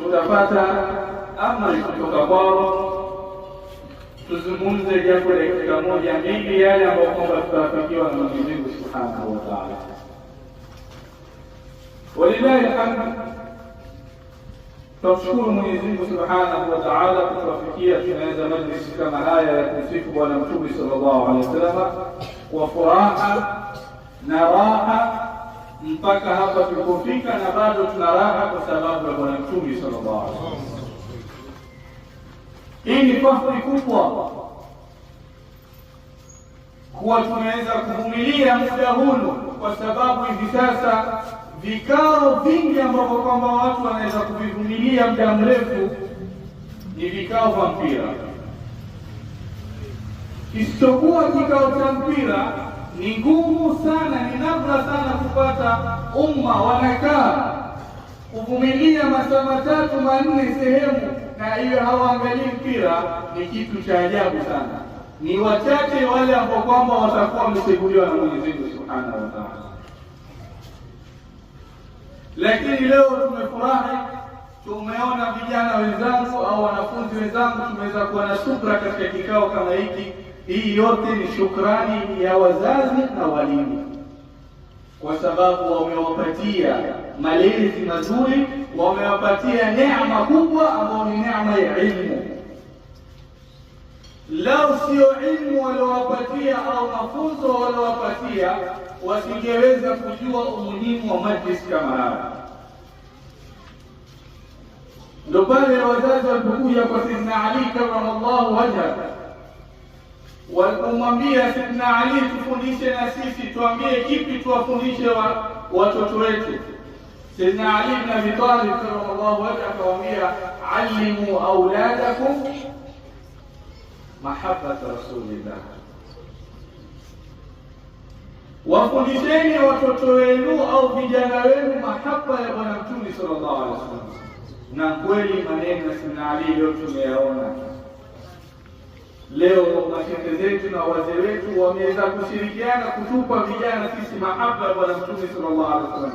tutapata amri kutoka kwao. Tuzungumze jambo la dakika moja mbili yale ambayo kwamba tutafikiwa na Mwenyezi Mungu Subhanahu wa Ta'ala. Walillahi alhamd. Tunashukuru Mwenyezi Mungu Subhanahu wa Ta'ala kutuwafikia tunaweza majlisi kama haya ya kumsifu Bwana Mtume sallallahu alaihi wasallam kwa furaha na raha mpaka hapa tulipofika, na bado tuna raha kwa sababu ya Bwana Mtume sallallahu alaihi wasallam. Hii ni fahari kubwa kuwa tunaweza kuvumilia muda huu, kwa sababu hivi sasa vikao vingi ambavyo kwamba watu wanaweza kuvivumilia muda mrefu ni vikao vya mpira. Isipokuwa kikao cha mpira ni ngumu sana, ni nadra sana kupata umma wanakaa kuvumilia masaa 3-4 sehemu na hiyo hawaangalii mpira. Ni kitu cha ajabu sana. Ni wachache wale ambao kwamba watakuwa wamechaguliwa na Mwenyezi Mungu Subhanahu wa Ta'ala. Lakini leo tumefurahi, tumeona vijana wenzangu au wanafunzi wenzangu tumeweza kuwa na subra katika kikao kama hiki. Hii yote ni shukrani ya wazazi na walimu, kwa sababu wamewapatia malezi mazuri, wamewapatia neema kubwa ambayo ni neema ya ilmu. Lau sio ilmu waliowapatia au mafunzo waliowapatia, wasingeweza kujua umuhimu wa majlis kama haya. Ndio pale wazazi walipokuja kwa Sayyidina Ali karramallahu wajhahu, walipomwambia Sayyidina Ali, tufundishe na sisi, tuambie kipi tuwafundishe watoto wetu. Sayyidina Ali ibn Abi Talib karramallahu wajhahu akawaambia, allimu auladakum mahabbata rasulillah, wafundisheni watoto wenu au vijana wenu mahaba ya Bwana Mtume sallallahu alaihi wasallam. Na kweli maneno ya Sayyidina Ali leo tumeyaona. Leo mashehe zetu na wazee wetu wameweza kushirikiana kutupa vijana sisi mahaba ya Bwana Mtume sallallahu alaihi wasallam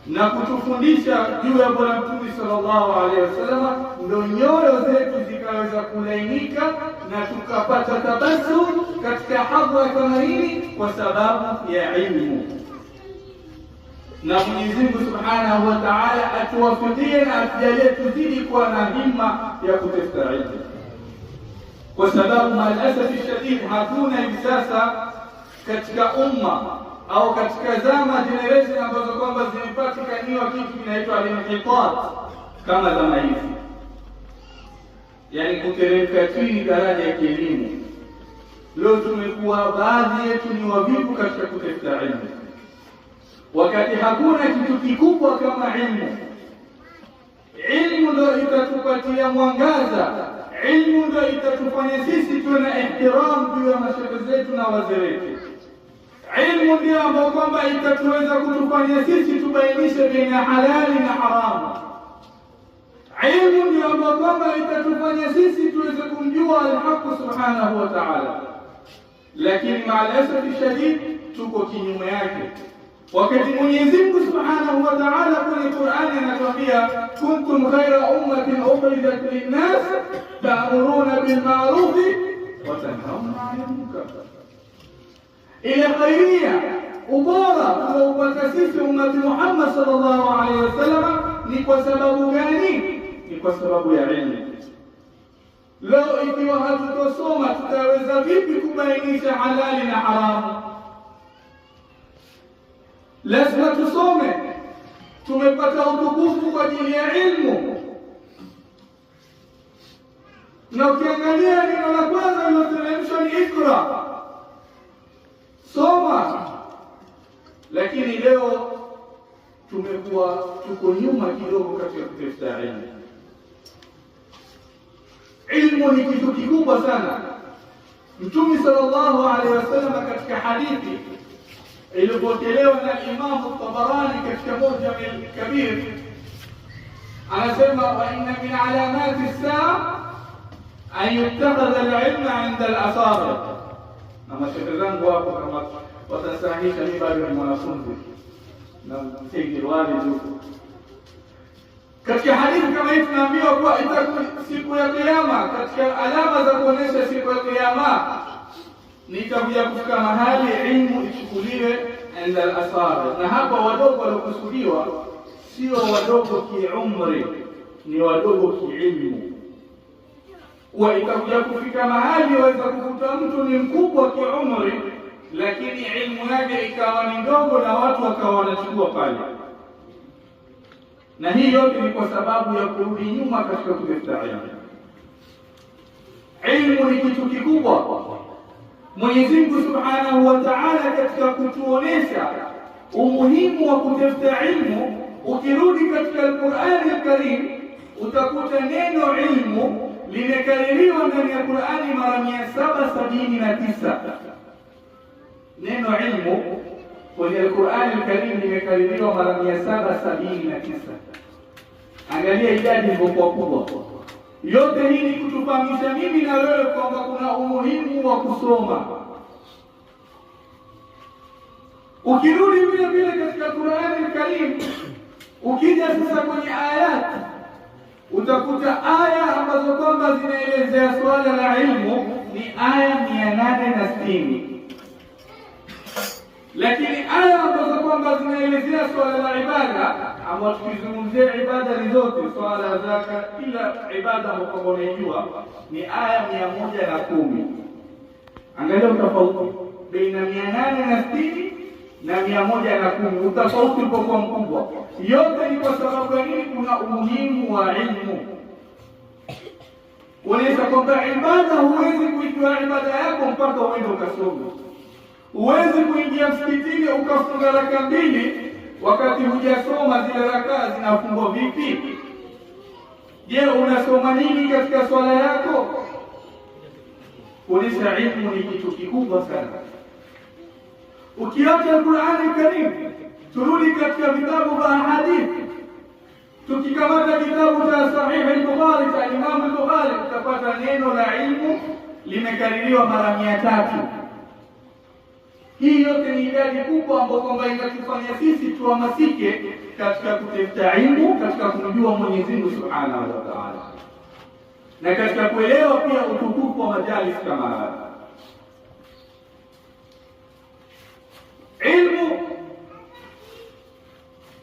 na kutufundisha juu ya Bwana Mtume sallallahu alaihi wasallam, ndio nyoyo zetu zikaweza kulainika na tukapata tabasum katika hadhara kama hili kwa sababu ya ilmu. Na Mwenyezi Mungu Subhanahu wa Ta'ala atuwafikie na atujalie tuzidi kuwa na himma ya kutafuta ilmu, kwa sababu maalasfi shadid hakuna hivi sasa katika umma au katika zama generation ambazo kwamba zimepatikaniwa kitu kinaitwa al-inhitat kama zama hizi, yani kuteremka chini daraja ya kielimu. Leo tumekuwa baadhi yetu ni wavivu katika kutafuta ilmu, wakati hakuna kitu kikubwa kama ilmu. Ilmu ndio itatupatia mwangaza, ilmu ndio itatufanya sisi tuwe na ihtiram juu ya mashaikh zetu na wazee wetu. Ilmu ndio ambayo kwamba itatuweza kutufanya sisi tubainishe baina halali na haramu. Ilmu ndio ambayo kwamba itatufanya sisi tuweze kumjua al-Haq Subhanahu wa Ta'ala. Lakini maalasfi shadid tuko kinyume yake. Wakati Mwenyezi Mungu Subhanahu wa Ta'ala kwenye Qur'ani anatuambia, kuntum khayra ummatin ukhrijat lin-nas ta'muruna bil ma'ruf wa tanhauna 'anil munkar. Ile khairia ubora tunaopata sisi ummati Muhammad sallallahu alaihi wasallam ni kwa sababu gani? Ni kwa sababu ya ilmu. Leo ikiwa hatutosoma tutaweza vipi kubainisha halali na haramu? Lazima tusome. Tumepata utukufu kwa ajili ya ilmu. Na ukiangalia neno la kwanza liloteremshwa ni ikra, soma. Lakini leo tumekuwa tuko nyuma kidogo katika kutafuta ilmu. Ilmu ni kitu kikubwa sana. Mtume sallallahu alaihi wasallam katika hadithi iliyopokelewa na Imam Tabarani katika Mu'jam al-Kabir anasema, wa inna min alamati as-saa an yuttakhadha al-ilma 'inda al-asabi. Na mashaikh zangu hapo kama watasahihisha, mimi bado ni mwanafunzi na mtegi wali huko. Katika hadithi kama hii tunaambiwa kuwa siku ya Kiyama, katika alama za kuonesha siku ya Kiyama ni itakuja kufika mahali ilmu ichukuliwe inda al-asabi, na hapa wadogo waliokusudiwa sio wadogo kiumri, ni wadogo kiilmu. Kwa itakuja kufika mahali waweza kukuta mtu ni mkubwa kiumri, lakini ilmu yake ikawa ni ndogo na watu wakawa wanachukua pale. Na hii yote ni kwa sababu ya kurudi nyuma katika kutafuta ilmu. Ilmu ni kitu kikubwa. Mwenyezi Mungu Subhanahu wa Ta'ala katika kutuonesha umuhimu wa kutafuta ilmu, ukirudi katika Al-Qur'an Al-Karim utakuta neno ilmu limekaririwa ndani ya Qur'ani mara 779. Neno ilmu kwenye Al-Qur'an Al-Karim limekaririwa mara 779. Angalia idadi ilivyokuwa kubwa. Yote hii ni kutufahamisha mimi na wewe kwamba kuna umuhimu wa kusoma. Ukirudi vile vile katika Qur'an Al-Karim, ukija sasa kwenye ayat, utakuta aya ambazo kwamba zinaelezea swala la ilmu ni aya 860. Lakini aya ambazo kwamba zinaelezea swala la ibada, ama tukizungumzia ibada ni zote, swala, zaka, kila ibada ambayo unaijua, ni aya 110. Angalia utofauti baina 860 na 110, utofauti uko mkubwa. Yote ni kwa sababu ya nini? Kuna umuhimu wa ilmu. Kuonyesha kwamba ibada, huwezi kuijua ibada yako mpaka uende ukasome. Huwezi kuingia msikitini ukafunga raka mbili wakati hujasoma zile raka zinafungwa vipi? Je, unasoma nini katika swala yako? Kuonyesha ilmu ni kitu kikubwa sana. Ukiacha Qur'ani Karim, turudi katika vitabu vya hadithi. Tukikamata kitabu cha Sahih al-Bukhari cha Imam al-Bukhari, utapata neno la ilmu limekaririwa mara 300. Hii yote ni idadi kubwa ambayo kwamba inatufanya sisi tuhamasike katika kutafuta ilmu, katika kumjua Mwenyezi Mungu Subhanahu wa Ta'ala, na katika kuelewa pia utukufu wa majalis kama haya. Ilmu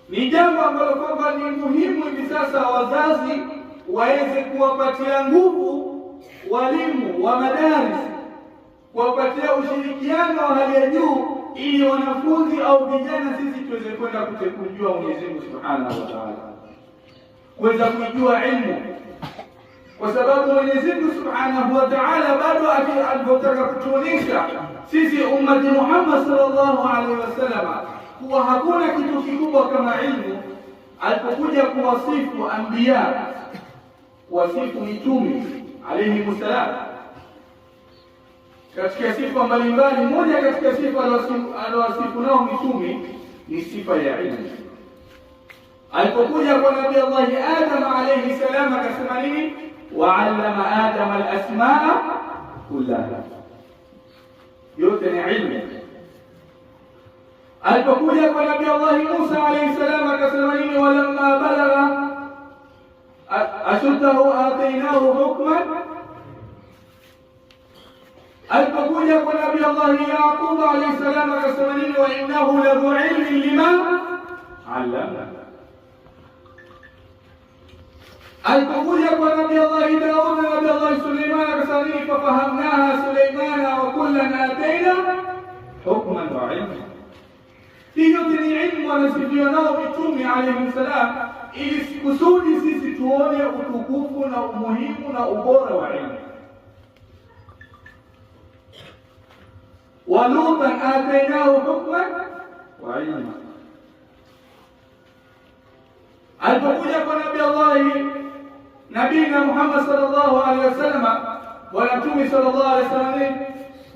ni jambo ambalo kwamba ni muhimu hivi sasa wazazi waweze kuwapatia nguvu walimu wa madaris, kuwapatia ushirikiano wa hali ya juu, ili wanafunzi au vijana sisi tuweze kwenda kujua Mwenyezi Mungu Subhanahu wa Ta'ala, kuweza kujua ilmu, kwa sababu Mwenyezi Mungu Subhanahu wa Ta'ala bado alipotaka kutuonesha sisi ummati Muhammad sallallahu alaihi wasallam kuwa hakuna kitu kikubwa kama ilmu, alipokuja kuwasifu anbiya, kuwasifu mitume alayhi wasallam katika sifa mbalimbali. Moja katika sifa alowasifu nao mitume ni sifa ya ilmu. Alipokuja kwa Nabii Allah Adam alayhi salam akasema nini? Wa'allama Adam al-asmaa kullaha, yote ni ilmu. Alipokuja kwa Nabii Allah Musa alayhi salam akasema nini? Walamma balagha ashuddahu atainahu hukman. Alipokuja kwa Nabii Allah Yaqub alayhi salam akasema nini? Wa innahu lahu ilmin lima 'allama. Alipokuja kwa Nabii Allah Daud na Nabii Allah Suleiman akasema nini? Fafahamnaha Suleimana wa kullan ataina hukman wa ilma. Hiyo ni ilmu wanasifiwa nao mitume alayhi salam, ili kusudi sisi tuone utukufu na umuhimu na ubora wa ilmu. Wa Lutan atainahu hukman wa ilma. Alipokuja kwa Nabii Allah Nabina Muhammad sallallahu alaihi wasallam, wa Mtume sallallahu alaihi wasallam,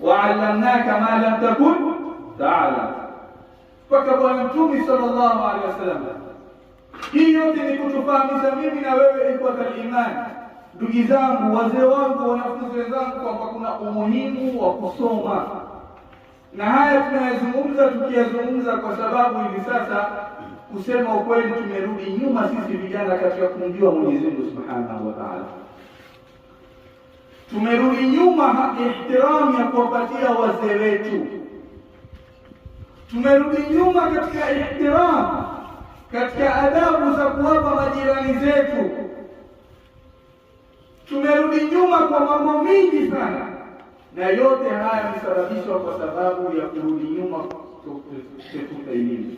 wa 'allamnaka ma lam takun ta'lam. Mpaka Bwana Mtume sallallahu alaihi wasallam. Hii yote ni kutufahamisha mimi na wewe ikwata imani, ndugu zangu, wazee wangu, wanafunzi wenzangu, kwamba kuna umuhimu wa kusoma. Na haya tunayazungumza tukiyazungumza kwa sababu hivi sasa kusema ukweli tumerudi nyuma sisi vijana katika kumjua Mwenyezi Mungu Subhanahu wa Ta'ala. Tumerudi nyuma ihtiramu ya kuwapatia wazee wetu. Tumerudi nyuma katika ihtiramu, katika adabu za kuwapa majirani zetu. Tumerudi nyuma kwa mambo mingi sana, na yote haya yamesababishwa kwa sababu ya kurudi nyuma kutafuta elimu.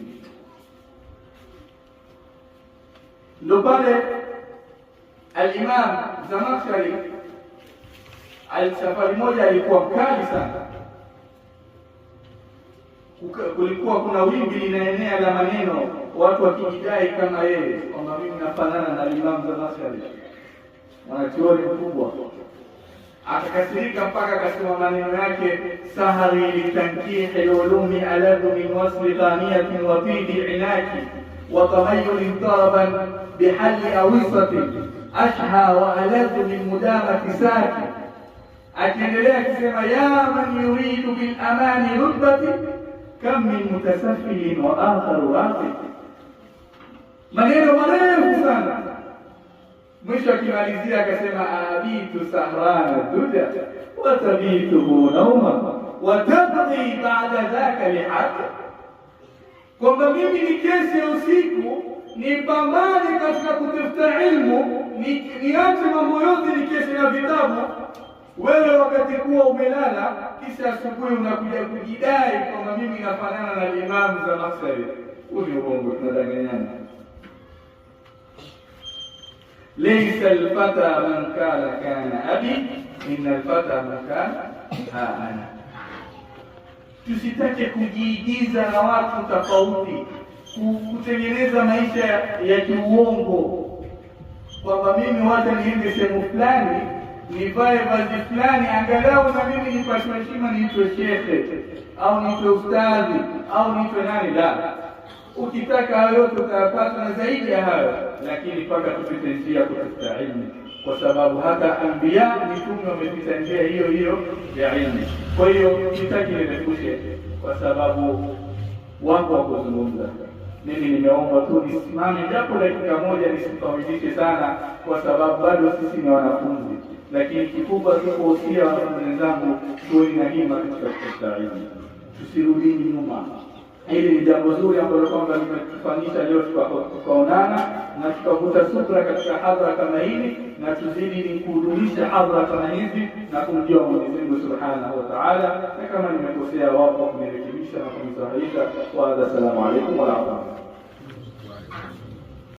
Ndio pale al-Imam Zamakhshari safari moja alikuwa mkali sana. Kulikuwa kuna wimbi linaenea la maneno, watu wakijidai kama yeye kwamba mimi nafanana na Imam Zamakhshari, mwanachuoni mkubwa. Akakasirika mpaka akasema maneno yake, sahari litankihi ulumi aladu min wasli thaniyatin wa fidi inaki wa tamayul daraban bihali awisati ashha wa aladu min mudamati saki. Akiendelea akisema, ya man yuridu bil amani rutbati kam min mutasafilin wa akharu waqif. Maneno marefu sana. Mwisho akimalizia akasema, abitu sahrana duja wa tabituhu nauma wa tabghi ba'da dhaka lihaka. Kwamba mimi ni kesi ya usiku, nipambane katika kutafuta ilmu, niache mambo yote ni kesi na vitabu. Wewe wakati kuwa umelala, kisha asubuhi unakuja kujidai kwamba mimi nafanana na Imam Zamakhshari. Huu ni uongo, tunadanganyana. Laysa al-fata man kana abi, inna al-fata man kana ana. Tusitake kujiigiza na watu tofauti, kutengeneza maisha ya kiuongo, kwamba mimi wacha niende sehemu fulani nivae vazi fulani angalau na mimi nipate heshima, niitwe shekhe au niitwe ustadhi au niitwe nani. La, ukitaka hayo yote utayapata na zaidi ya hayo, lakini mpaka tupite njia kutafuta ilmu, kwa sababu hata anbiya mitume wamepita njia hiyo hiyo ya ilmu. Kwa hiyo sitaki nirefushe kwa sababu wako wa kuzungumza. Mimi nimeomba tu nisimame japo dakika moja, nisifahamishe sana kwa sababu bado sisi ni wanafunzi, lakini kikubwa tu kuhusia wenzangu, tuwe na hima katika kutafuta ilmu, tusirudi nyuma. Hili ni jambo zuri ambalo kwamba limetufanyisha leo tukaonana na tukavuta subra katika hadhara kama hili, na tuzidi ni kudumisha hadhara kama hizi na kumjua Mwenyezi Mungu Subhanahu wa Ta'ala. Na kama nimekosea wapo kunirekebisha na kunisahihisha. Wa assalamu alaykum wa rahmatullahi.